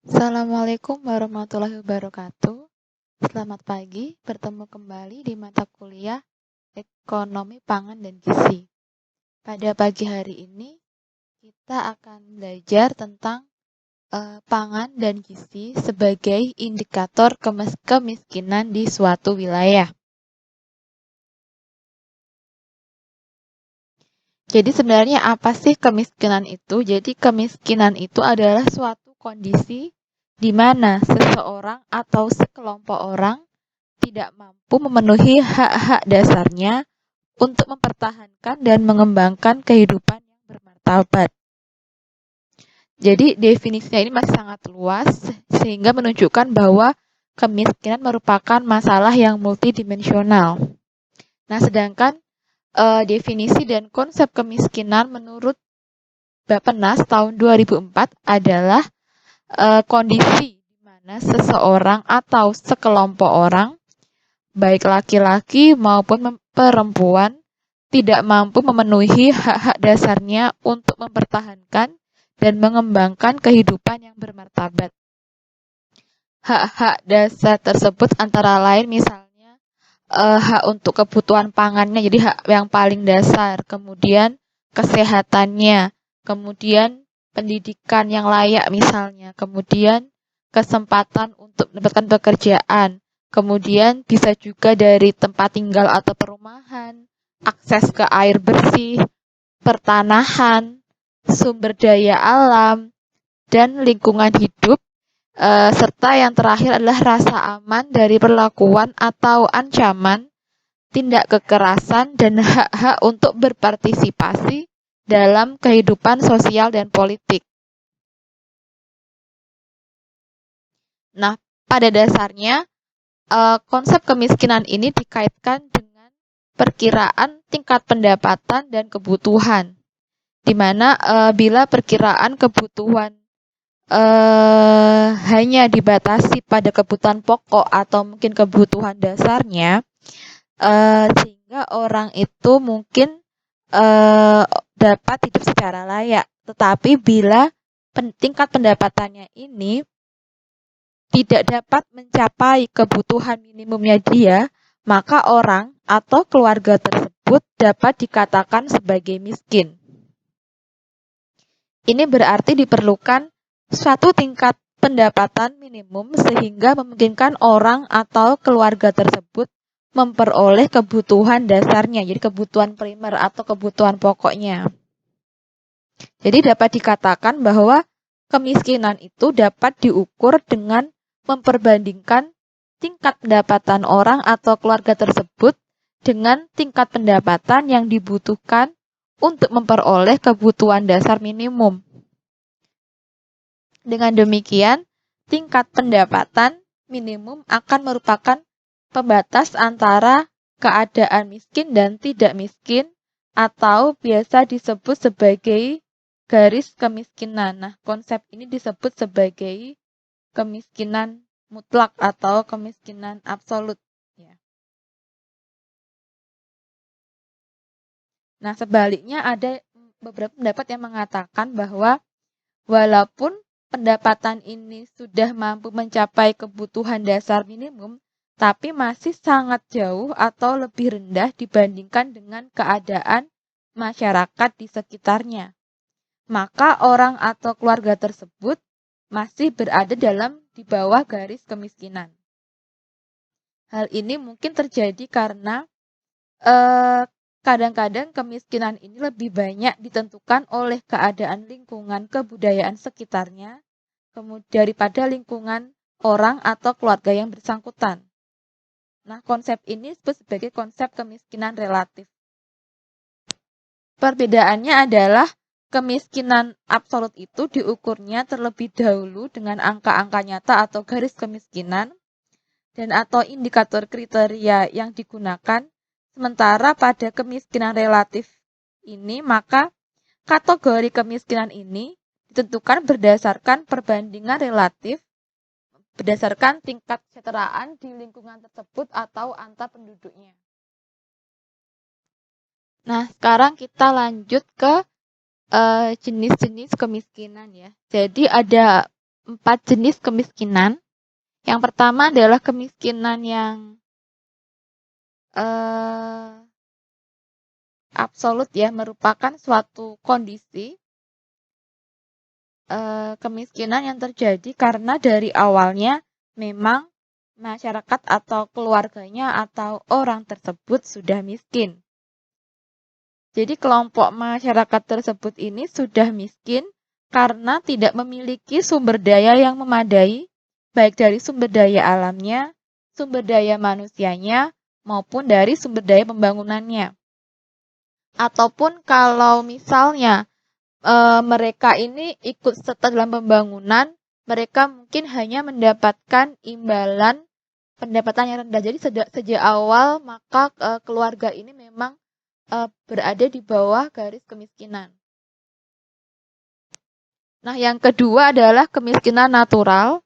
Assalamualaikum warahmatullahi wabarakatuh. Selamat pagi, bertemu kembali di mata kuliah Ekonomi Pangan dan Gizi. Pada pagi hari ini, kita akan belajar tentang pangan dan gizi sebagai indikator kemiskinan di suatu wilayah. Jadi sebenarnya apa sih kemiskinan itu? Jadi kemiskinan itu adalah suatu kondisi di mana seseorang atau sekelompok orang tidak mampu memenuhi hak-hak dasarnya untuk mempertahankan dan mengembangkan kehidupan yang bermartabat. Jadi definisinya ini masih sangat luas sehingga menunjukkan bahwa kemiskinan merupakan masalah yang multidimensional. Nah, sedangkan definisi dan konsep kemiskinan menurut Bappenas tahun 2004 adalah kondisi di mana seseorang atau sekelompok orang baik laki-laki maupun perempuan tidak mampu memenuhi hak-hak dasarnya untuk mempertahankan dan mengembangkan kehidupan yang bermartabat. Hak-hak dasar tersebut antara lain misalnya hak untuk kebutuhan pangannya, jadi hak yang paling dasar, kemudian kesehatannya, kemudian pendidikan yang layak misalnya, kemudian kesempatan untuk mendapatkan pekerjaan, kemudian bisa juga dari tempat tinggal atau perumahan, akses ke air bersih, pertanahan, sumber daya alam, dan lingkungan hidup, serta yang terakhir adalah rasa aman dari perlakuan atau ancaman, tindak kekerasan, dan hak-hak untuk berpartisipasi dalam kehidupan sosial dan politik. Nah, pada dasarnya, konsep kemiskinan ini dikaitkan dengan perkiraan tingkat pendapatan dan kebutuhan, di mana bila perkiraan kebutuhan hanya dibatasi pada kebutuhan pokok atau mungkin kebutuhan dasarnya, sehingga orang itu mungkin dapat hidup secara layak. Tetapi bila tingkat pendapatannya ini tidak dapat mencapai kebutuhan minimumnya dia, maka orang atau keluarga tersebut dapat dikatakan sebagai miskin. Ini berarti diperlukan suatu tingkat pendapatan minimum sehingga memungkinkan orang atau keluarga tersebut memperoleh kebutuhan dasarnya, jadi kebutuhan primer atau kebutuhan pokoknya. Jadi dapat dikatakan bahwa kemiskinan itu dapat diukur dengan memperbandingkan tingkat pendapatan orang atau keluarga tersebut dengan tingkat pendapatan yang dibutuhkan untuk memperoleh kebutuhan dasar minimum. Dengan demikian, tingkat pendapatan minimum akan merupakan pembatas antara keadaan miskin dan tidak miskin, atau biasa disebut sebagai garis kemiskinan. Nah, konsep ini disebut sebagai kemiskinan mutlak atau kemiskinan absolut. Nah, sebaliknya ada beberapa pendapat yang mengatakan bahwa walaupun pendapatan ini sudah mampu mencapai kebutuhan dasar minimum, tapi masih sangat jauh atau lebih rendah dibandingkan dengan keadaan masyarakat di sekitarnya. Maka orang atau keluarga tersebut masih berada di bawah garis kemiskinan. Hal ini mungkin terjadi karena kadang-kadang kemiskinan ini lebih banyak ditentukan oleh keadaan lingkungan kebudayaan sekitarnya daripada lingkungan orang atau keluarga yang bersangkutan. Nah, konsep ini disebut sebagai konsep kemiskinan relatif. Perbedaannya adalah kemiskinan absolut itu diukurnya terlebih dahulu dengan angka-angka nyata atau garis kemiskinan dan atau indikator kriteria yang digunakan. Sementara pada kemiskinan relatif ini, maka kategori kemiskinan ini ditentukan berdasarkan perbandingan relatif berdasarkan tingkat kesejahteraan di lingkungan tersebut atau antar penduduknya. Nah, sekarang kita lanjut ke jenis-jenis kemiskinan ya. Jadi ada 4 jenis kemiskinan. Yang pertama adalah kemiskinan yang absolut ya, merupakan suatu kondisi kemiskinan yang terjadi karena dari awalnya memang masyarakat atau keluarganya atau orang tersebut sudah miskin. Jadi kelompok masyarakat tersebut ini sudah miskin karena tidak memiliki sumber daya yang memadai, baik dari sumber daya alamnya, sumber daya manusianya, maupun dari sumber daya pembangunannya. Ataupun kalau misalnya mereka ini ikut serta dalam pembangunan, mereka mungkin hanya mendapatkan imbalan pendapatan yang rendah. Jadi sejak awal maka keluarga ini memang berada di bawah garis kemiskinan. Nah, yang kedua adalah kemiskinan natural,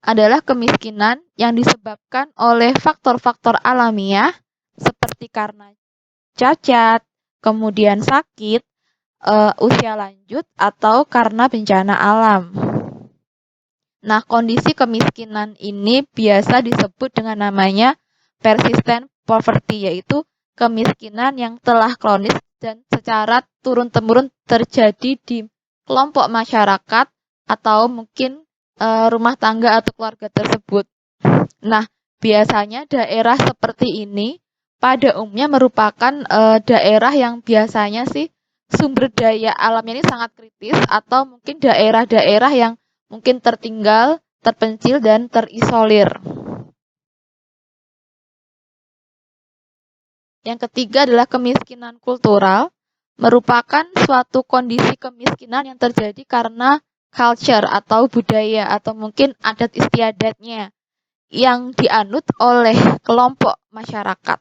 adalah kemiskinan yang disebabkan oleh faktor-faktor alamiah seperti karena cacat, kemudian sakit, usia lanjut, atau karena bencana alam. Nah, kondisi kemiskinan ini biasa disebut dengan namanya persistent poverty, yaitu kemiskinan yang telah kronis dan secara turun-temurun terjadi di kelompok masyarakat atau mungkin rumah tangga atau keluarga tersebut. Nah, biasanya daerah seperti ini pada umumnya merupakan daerah yang biasanya sih sumber daya alamnya ini sangat kritis atau mungkin daerah-daerah yang mungkin tertinggal, terpencil, dan terisolir. Yang ketiga adalah kemiskinan kultural, merupakan suatu kondisi kemiskinan yang terjadi karena culture atau budaya atau mungkin adat istiadatnya yang dianut oleh kelompok masyarakat.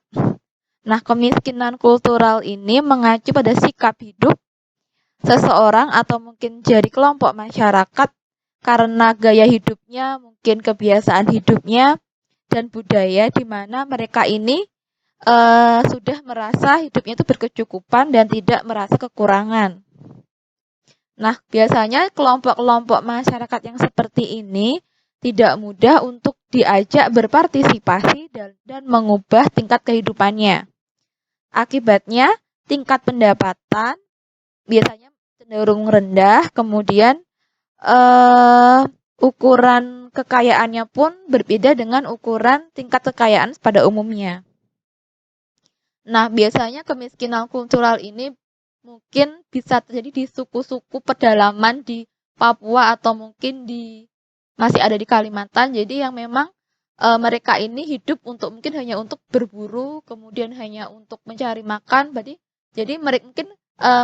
Nah, kemiskinan kultural ini mengacu pada sikap hidup seseorang atau mungkin jadi kelompok masyarakat karena gaya hidupnya, mungkin kebiasaan hidupnya, dan budaya di mana mereka ini sudah merasa hidupnya itu berkecukupan dan tidak merasa kekurangan. Nah, biasanya kelompok-kelompok masyarakat yang seperti ini tidak mudah untuk diajak berpartisipasi dan mengubah tingkat kehidupannya. Akibatnya, tingkat pendapatan biasanya cenderung rendah, kemudian ukuran kekayaannya pun berbeda dengan ukuran tingkat kekayaan pada umumnya. Nah, biasanya kemiskinan kultural ini mungkin bisa terjadi di suku-suku pedalaman di Papua atau mungkin masih ada di Kalimantan. Jadi yang memang mereka ini hidup mungkin hanya untuk berburu, kemudian hanya untuk mencari makan. Jadi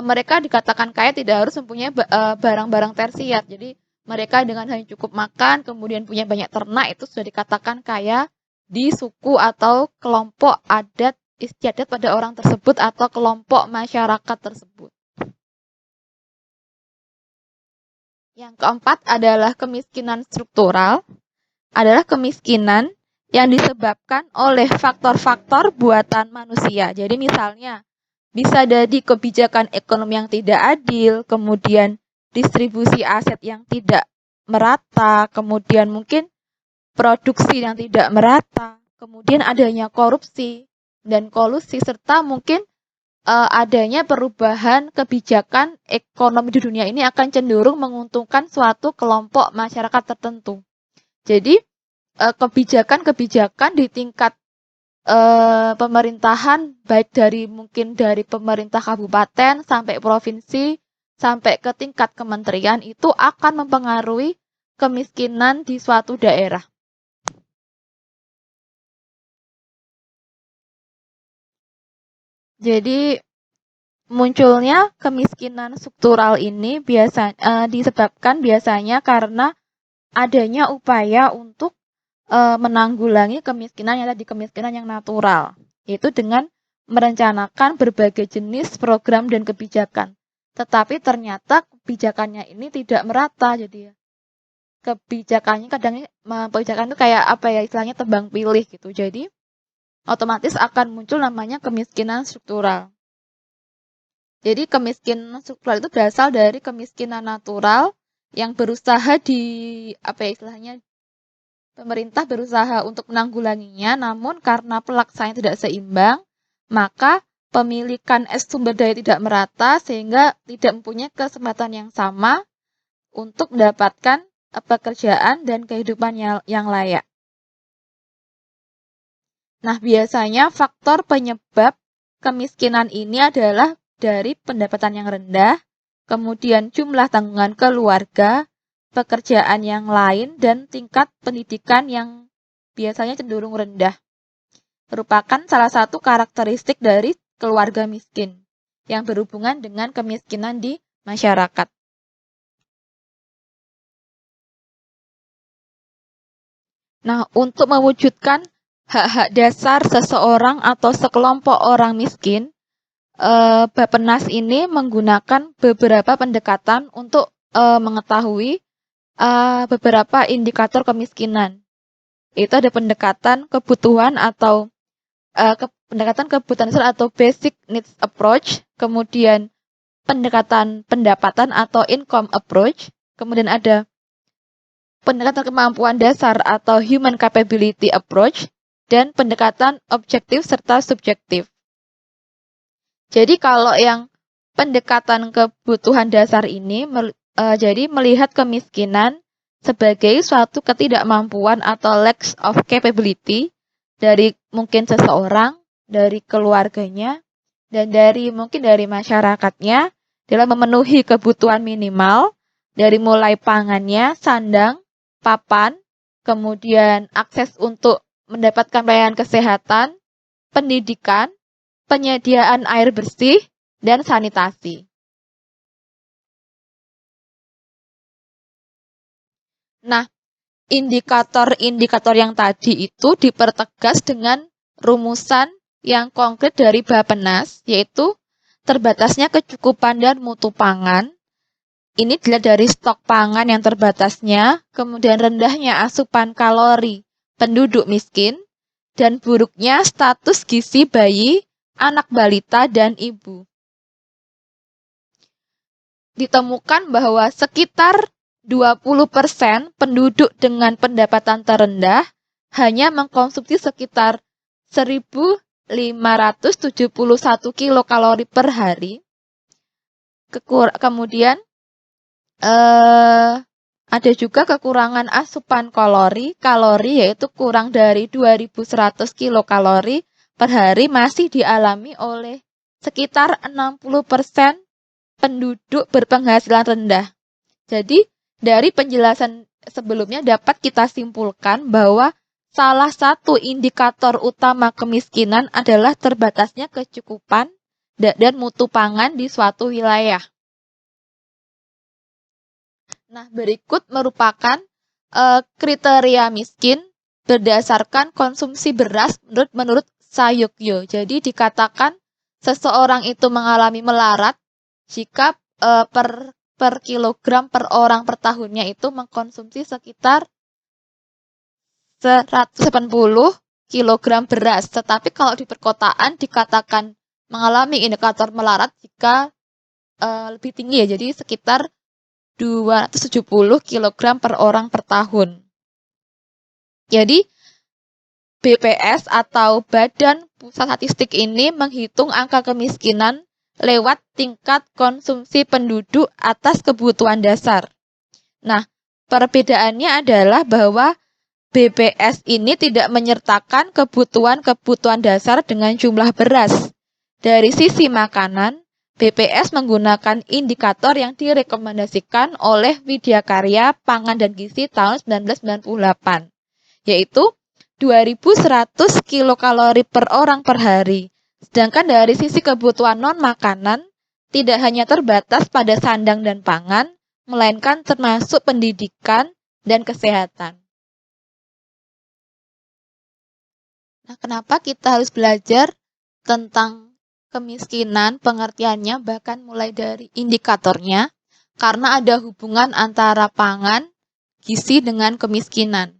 mereka dikatakan kaya tidak harus mempunyai barang-barang tersier. Jadi mereka dengan hanya cukup makan, kemudian punya banyak ternak, itu sudah dikatakan kaya di suku atau kelompok adat istiadat pada orang tersebut atau kelompok masyarakat tersebut. Yang keempat adalah kemiskinan struktural, adalah kemiskinan yang disebabkan oleh faktor-faktor buatan manusia. Jadi misalnya, bisa jadi kebijakan ekonomi yang tidak adil, kemudian distribusi aset yang tidak merata, kemudian mungkin produksi yang tidak merata, kemudian adanya korupsi dan kolusi, serta mungkin adanya perubahan kebijakan ekonomi di dunia ini akan cenderung menguntungkan suatu kelompok masyarakat tertentu. Jadi kebijakan-kebijakan di tingkat pemerintahan, baik dari pemerintah kabupaten sampai provinsi sampai ke tingkat kementerian, itu akan mempengaruhi kemiskinan di suatu daerah. Jadi munculnya kemiskinan struktural ini disebabkan biasanya karena adanya upaya untuk menanggulangi kemiskinan yang natural, yaitu dengan merencanakan berbagai jenis program dan kebijakan. Tetapi ternyata kebijakannya ini tidak merata, jadi kebijakan itu kayak istilahnya tebang pilih gitu. Jadi otomatis akan muncul namanya kemiskinan struktural. Jadi kemiskinan struktural itu berasal dari kemiskinan natural yang berusaha pemerintah berusaha untuk menanggulanginya, namun karena pelaksanaannya tidak seimbang, maka pemilikan sumber daya tidak merata sehingga tidak mempunyai kesempatan yang sama untuk mendapatkan pekerjaan dan kehidupan yang layak. Nah, biasanya faktor penyebab kemiskinan ini adalah dari pendapatan yang rendah, kemudian jumlah tanggungan keluarga, pekerjaan yang lain, dan tingkat pendidikan yang biasanya cenderung rendah. Merupakan salah satu karakteristik dari keluarga miskin yang berhubungan dengan kemiskinan di masyarakat. Nah, untuk mewujudkan hak-hak dasar seseorang atau sekelompok orang miskin, Bappenas ini menggunakan beberapa pendekatan untuk mengetahui beberapa indikator kemiskinan. Itu ada pendekatan kebutuhan atau pendekatan kebutuhan dasar atau basic needs approach, kemudian pendekatan pendapatan atau income approach, kemudian ada pendekatan kemampuan dasar atau human capability approach, dan pendekatan objektif serta subjektif. Jadi kalau yang pendekatan kebutuhan dasar ini jadi melihat kemiskinan sebagai suatu ketidakmampuan atau lack of capability dari mungkin seseorang, dari keluarganya, dan mungkin dari masyarakatnya dalam memenuhi kebutuhan minimal dari mulai pangannya, sandang, papan, kemudian akses untuk mendapatkan pelayanan kesehatan, pendidikan, penyediaan air bersih, dan sanitasi. Nah, indikator-indikator yang tadi itu dipertegas dengan rumusan yang konkret dari Bappenas, yaitu terbatasnya kecukupan dan mutu pangan. Ini dilihat dari stok pangan yang terbatasnya, kemudian rendahnya asupan kalori penduduk miskin, dan buruknya status gizi bayi, anak balita, dan ibu. Ditemukan bahwa sekitar 20% penduduk dengan pendapatan terendah hanya mengkonsumsi sekitar 1.571 kilokalori per hari. Kemudian ada juga kekurangan asupan kalori yaitu kurang dari 2.100 kilokalori per hari masih dialami oleh sekitar 60% penduduk berpenghasilan rendah. Jadi dari penjelasan sebelumnya dapat kita simpulkan bahwa salah satu indikator utama kemiskinan adalah terbatasnya kecukupan dan mutu pangan di suatu wilayah. Nah, berikut merupakan kriteria miskin berdasarkan konsumsi beras menurut Sayukyo. Jadi dikatakan seseorang itu mengalami melarat jika per kilogram per orang per tahunnya itu mengkonsumsi sekitar 180 kilogram beras. Tetapi kalau di perkotaan dikatakan mengalami indikator melarat jika lebih tinggi ya, jadi sekitar 270 kg per orang per tahun. Jadi, BPS atau Badan Pusat Statistik ini menghitung angka kemiskinan lewat tingkat konsumsi penduduk atas kebutuhan dasar. Nah, perbedaannya adalah bahwa BPS ini tidak menyertakan kebutuhan dasar dengan jumlah beras. Dari sisi makanan, BPS menggunakan indikator yang direkomendasikan oleh Widyakarya Pangan dan Gizi tahun 1998, yaitu 2.100 kilokalori per orang per hari. Sedangkan dari sisi kebutuhan non-makanan, tidak hanya terbatas pada sandang dan pangan, melainkan termasuk pendidikan dan kesehatan. Nah, kenapa kita harus belajar tentang kemiskinan, pengertiannya, bahkan mulai dari indikatornya, karena ada hubungan antara pangan, gizi dengan kemiskinan.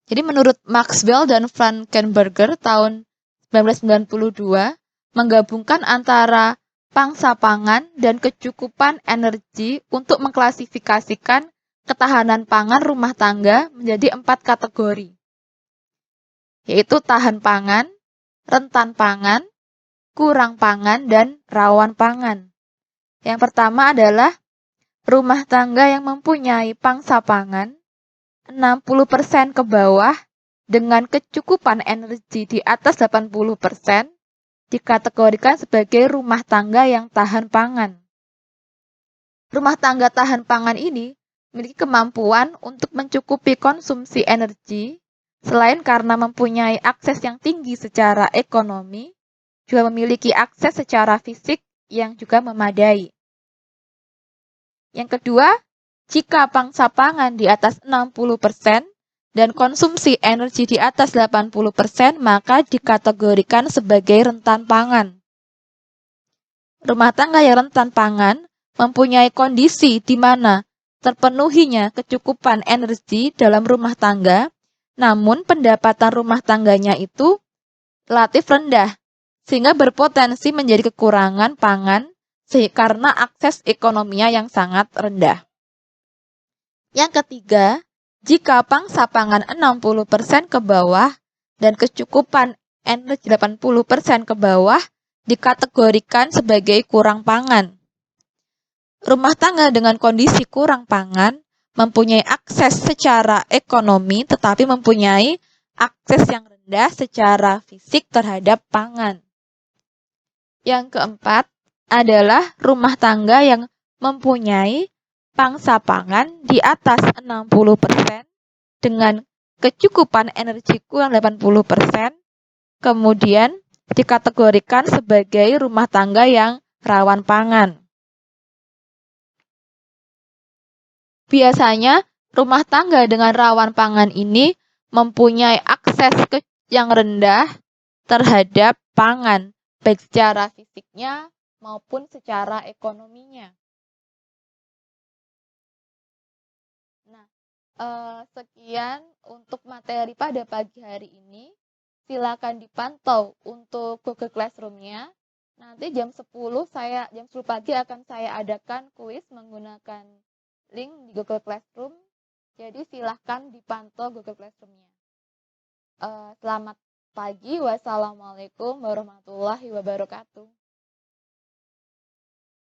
Jadi menurut Maxwell dan Frankenberger tahun 1992, menggabungkan antara pangsa pangan, dan kecukupan energi untuk mengklasifikasikan ketahanan pangan rumah tangga menjadi 4 kategori, yaitu tahan pangan, rentan pangan, kurang pangan, dan rawan pangan. Yang pertama adalah rumah tangga yang mempunyai pangsa pangan 60% ke bawah dengan kecukupan energi di atas 80% dikategorikan sebagai rumah tangga yang tahan pangan. Rumah tangga tahan pangan ini memiliki kemampuan untuk mencukupi konsumsi energi, selain karena mempunyai akses yang tinggi secara ekonomi, juga memiliki akses secara fisik yang juga memadai. Yang kedua, jika pangsa pangan di atas 60% dan konsumsi energi di atas 80%, maka dikategorikan sebagai rentan pangan. Rumah tangga yang rentan pangan mempunyai kondisi di mana terpenuhinya kecukupan energi dalam rumah tangga, namun pendapatan rumah tangganya itu relatif rendah, sehingga berpotensi menjadi kekurangan pangan karena akses ekonominya yang sangat rendah. Yang ketiga, jika pangsa pangan 60% ke bawah dan kecukupan energi 80% ke bawah, dikategorikan sebagai kurang pangan. Rumah tangga dengan kondisi kurang pangan mempunyai akses secara ekonomi tetapi mempunyai akses yang rendah secara fisik terhadap pangan. Yang keempat adalah rumah tangga yang mempunyai pangsa pangan di atas 60% dengan kecukupan energi kurang 80%, kemudian dikategorikan sebagai rumah tangga yang rawan pangan. Biasanya, rumah tangga dengan rawan pangan ini mempunyai akses yang rendah terhadap pangan, baik secara fisiknya maupun secara ekonominya. Nah, sekian untuk materi pada pagi hari ini. Silakan dipantau untuk Google Classroom-nya. Nanti jam 10 pagi akan saya adakan kuis menggunakan link di Google Classroom. Jadi silakan dipantau Google Classroom-nya. Selamat pagi. Wassalamualaikum warahmatullahi wabarakatuh.